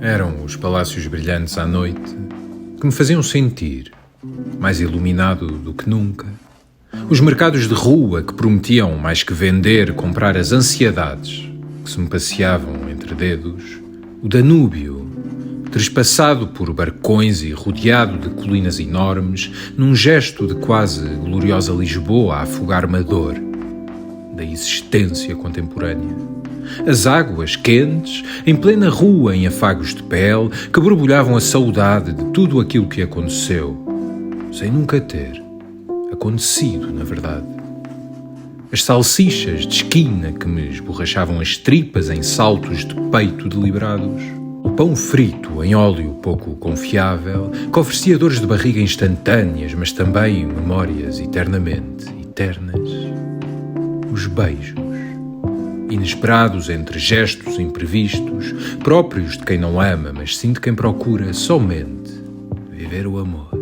Eram os palácios brilhantes à noite que me faziam sentir mais iluminado do que nunca. Os mercados de rua que prometiam, mais que vender, comprar as ansiedades que se me passeavam entre dedos. O Danúbio, trespassado por barcões e rodeado de colinas enormes, num gesto de quase gloriosa Lisboa a afogar-me a dor da existência contemporânea. As águas quentes, em plena rua em afagos de pele, que borbulhavam a saudade de tudo aquilo que aconteceu, sem nunca ter acontecido, na verdade. As salsichas de esquina que me esborrachavam as tripas em saltos de peito deliberados. O pão frito em óleo pouco confiável, que oferecia dores de barriga instantâneas, mas também memórias eternamente eternas. Os beijos, inesperados entre gestos imprevistos, próprios de quem não ama, mas sim de quem procura somente viver o amor.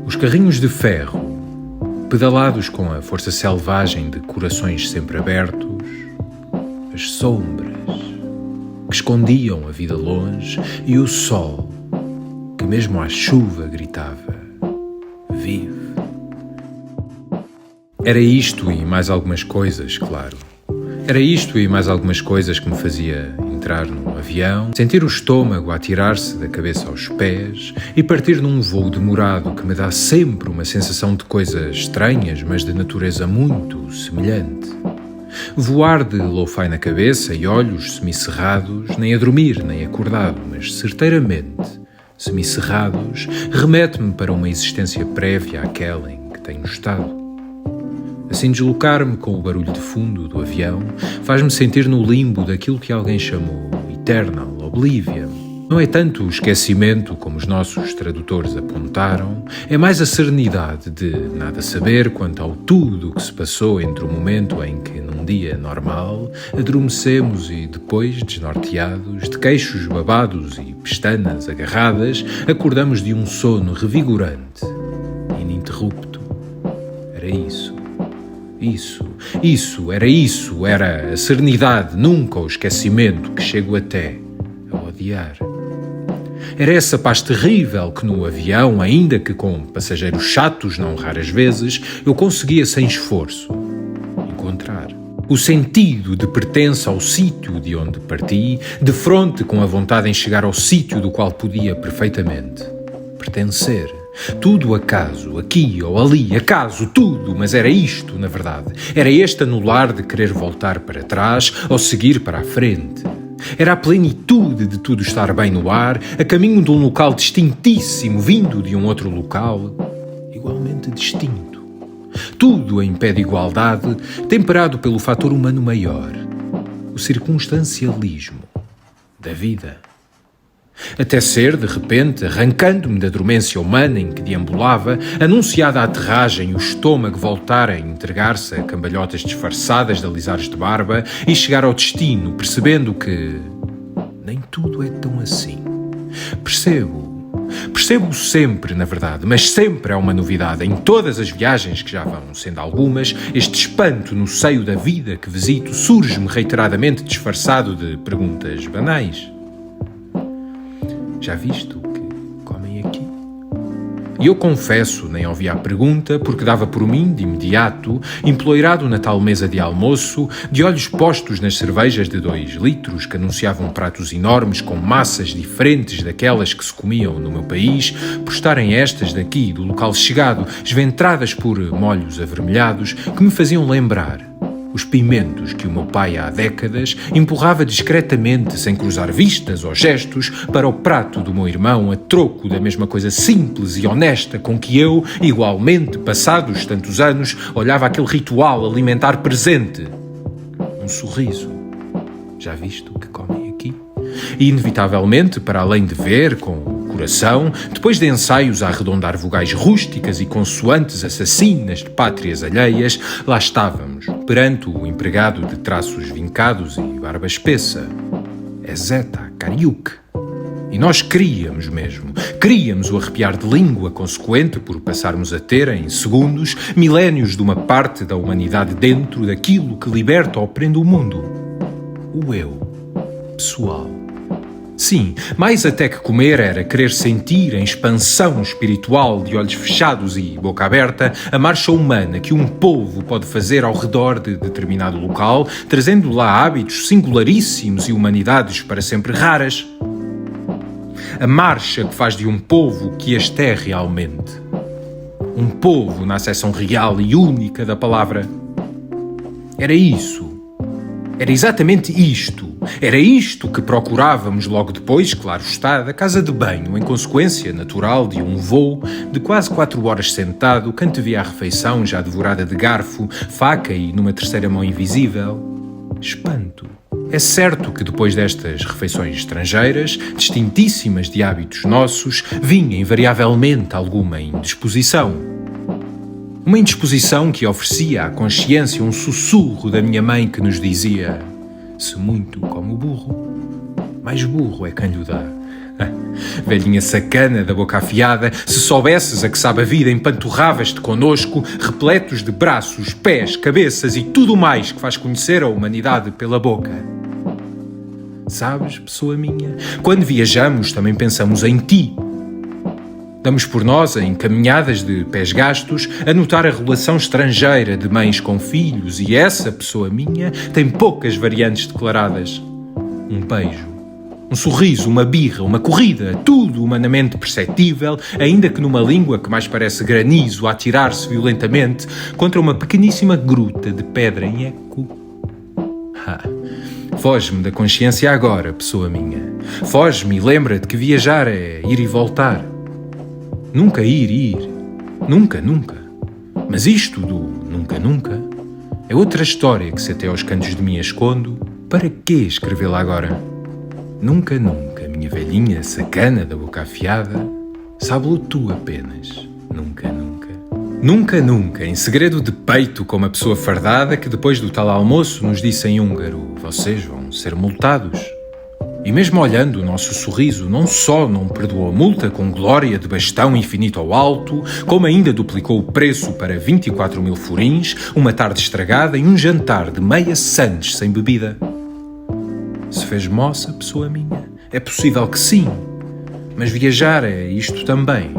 Os carrinhos de ferro, pedalados com a força selvagem de corações sempre abertos, as sombras que escondiam a vida longe e o sol que mesmo à chuva gritava: vive. Era isto e mais algumas coisas, claro. Era isto e mais algumas coisas que me fazia entrar num avião, sentir o estômago a tirar-se da cabeça aos pés e partir num voo demorado que me dá sempre uma sensação de coisas estranhas, mas de natureza muito semelhante. Voar de lo-fi na cabeça e olhos semicerrados, nem a dormir nem acordado, mas certeiramente semicerrados, remete-me para uma existência prévia àquela em que tenho estado. Assim, deslocar-me com o barulho de fundo do avião faz-me sentir no limbo daquilo que alguém chamou Eternal Oblivion. Não é tanto o esquecimento como os nossos tradutores apontaram, é mais a serenidade de nada saber quanto ao tudo que se passou entre o momento em que, num dia normal, adormecemos e depois, desnorteados, de queixos babados e pestanas agarradas, acordamos de um sono revigorante, ininterrupto. Era isso. Era a serenidade, nunca o esquecimento que chego até a odiar. Era essa paz terrível que no avião, ainda que com passageiros chatos não raras vezes, eu conseguia sem esforço encontrar. O sentido de pertença ao sítio de onde parti, de fronte com a vontade em chegar ao sítio do qual podia perfeitamente pertencer. Tudo acaso, aqui ou ali, acaso, tudo, mas era isto, na verdade. Era este anular de querer voltar para trás ou seguir para a frente. Era a plenitude de tudo estar bem no ar, a caminho de um local distintíssimo, vindo de um outro local, igualmente distinto. Tudo em pé de igualdade, temperado pelo fator humano maior, o circunstancialismo da vida. Até ser, de repente, arrancando-me da dormência humana em que deambulava, anunciada a aterragem, o estômago voltar a entregar-se a cambalhotas disfarçadas de alisares de barba e chegar ao destino, percebendo que nem tudo é tão assim. Percebo sempre, na verdade, mas sempre há uma novidade. Em todas as viagens, que já vão sendo algumas, este espanto no seio da vida que visito surge-me reiteradamente disfarçado de perguntas banais. Já viste o que comem aqui? E eu confesso, nem ouvi a pergunta, porque dava por mim, de imediato, emploeirado na tal mesa de almoço, de olhos postos nas cervejas de 2 litros, que anunciavam pratos enormes com massas diferentes daquelas que se comiam no meu país, por estarem estas daqui, do local chegado, esventradas por molhos avermelhados, que me faziam lembrar os pimentos que o meu pai há décadas empurrava discretamente, sem cruzar vistas ou gestos, para o prato do meu irmão, a troco da mesma coisa simples e honesta com que eu, igualmente, passados tantos anos, olhava aquele ritual alimentar presente. Um sorriso. Já viste o que comem aqui? E, inevitavelmente, para além de ver com o coração, depois de ensaios a arredondar vogais rústicas e consoantes assassinas de pátrias alheias, lá estávamos, perante o empregado de traços vincados e barba espessa. É Zeta Kariuk. E nós queríamos o arrepiar de língua consequente por passarmos a ter, em segundos, milénios de uma parte da humanidade dentro daquilo que liberta ou prende o mundo. O eu, pessoal, Sim, mais até que comer era querer sentir em expansão espiritual de olhos fechados e boca aberta a marcha humana que um povo pode fazer ao redor de determinado local, trazendo lá hábitos singularíssimos e humanidades para sempre raras. A marcha que faz de um povo que este é realmente. Um povo na acessão real e única da palavra. Era isso. Era exatamente isto. Era isto que procurávamos logo depois, claro está, da casa de banho, em consequência natural de um voo de quase 4 horas sentado, que antevia a refeição já devorada de garfo, faca e numa terceira mão invisível. Espanto. É certo que depois destas refeições estrangeiras, distintíssimas de hábitos nossos, vinha invariavelmente alguma indisposição. Uma indisposição que oferecia à consciência um sussurro da minha mãe que nos dizia: se muito como o burro, mais burro é quem lhe dá. Velhinha sacana da boca afiada, se soubesses a que sabe a vida, empanturravas-te connosco, repletos de braços, pés, cabeças e tudo mais que faz conhecer a humanidade pela boca. Sabes, pessoa minha, quando viajamos também pensamos em ti. Damos por nós, em caminhadas de pés gastos, a notar a relação estrangeira de mães com filhos e essa, pessoa minha, tem poucas variantes declaradas. Um beijo, um sorriso, uma birra, uma corrida, tudo humanamente perceptível, ainda que numa língua que mais parece granizo a atirar-se violentamente contra uma pequeníssima gruta de pedra em eco. Foge-me da consciência agora, pessoa minha. Foge-me e lembra-te que viajar é ir e voltar. Nunca ir. Nunca. Mas isto do nunca é outra história que se até aos cantos de mim escondo. Para quê escrevê-la agora? Nunca, minha velhinha sacana da boca afiada, sabe-lo tu apenas. Nunca, em segredo de peito com uma pessoa fardada que depois do tal almoço nos disse em húngaro: vocês vão ser multados. E mesmo olhando o nosso sorriso, não só não perdoou a multa com glória de bastão infinito ao alto, como ainda duplicou o preço para 24.000 florins, uma tarde estragada e um jantar de meia sandes sem bebida. Se fez moça, pessoa minha? É possível que sim, mas viajar é isto também.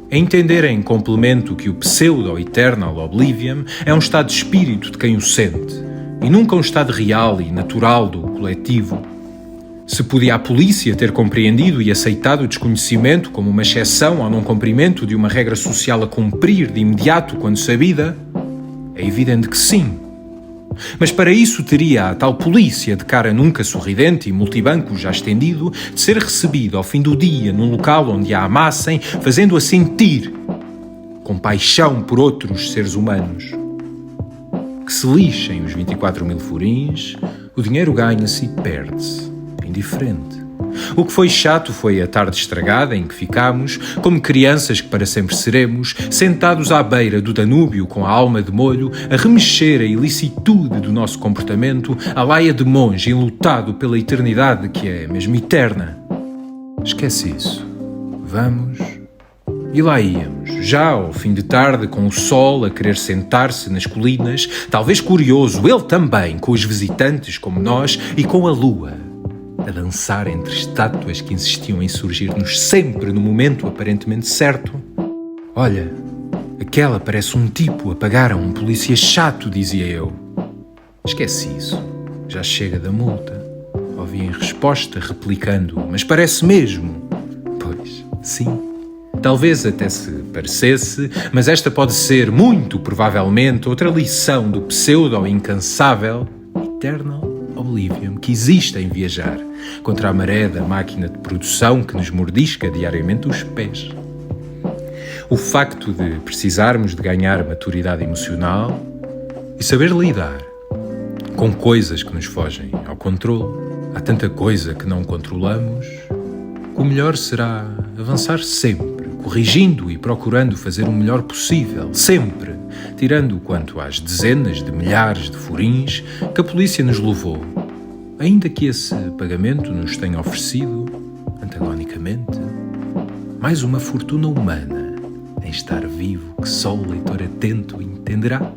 É entender em complemento que o pseudo-eternal oblivion é um estado de espírito de quem o sente, e nunca um estado real e natural do coletivo. Se podia a polícia ter compreendido e aceitado o desconhecimento como uma exceção ao não cumprimento de uma regra social a cumprir de imediato quando sabida, é evidente que sim. Mas para isso teria a tal polícia de cara nunca sorridente e multibanco já estendido de ser recebido ao fim do dia num local onde a amassem, fazendo-a sentir compaixão por outros seres humanos. Que se lixem os 24.000 florins, o dinheiro ganha-se e perde-se. Indiferente. O que foi chato foi a tarde estragada em que ficámos, como crianças que para sempre seremos, sentados à beira do Danúbio com a alma de molho, a remexer a ilicitude do nosso comportamento, à laia de monge enlutado pela eternidade que é mesmo eterna. Esquece isso. Vamos. E lá íamos, já ao fim de tarde, com o sol a querer sentar-se nas colinas, talvez curioso, ele também, com os visitantes como nós e com a lua, a dançar entre estátuas que insistiam em surgir-nos sempre no momento aparentemente certo. Olha, aquela parece um tipo a pagar a um polícia chato, dizia eu. Esquece isso, já chega da multa. Ouvi em resposta, replicando, mas parece mesmo. Pois, sim. Talvez até se parecesse, mas esta pode ser, muito provavelmente, outra lição do pseudo-incansável Eternal Oblivion que existe em viajar, contra a maré da máquina de produção que nos mordisca diariamente os pés. O facto de precisarmos de ganhar maturidade emocional e saber lidar com coisas que nos fogem ao controle. Há tanta coisa que não controlamos, que o melhor será avançar sempre, corrigindo e procurando fazer o melhor possível, sempre, tirando quanto às dezenas de milhares de florins que a polícia nos levou, ainda que esse pagamento nos tenha oferecido, antagonicamente, mais uma fortuna humana em estar vivo que só o leitor atento entenderá.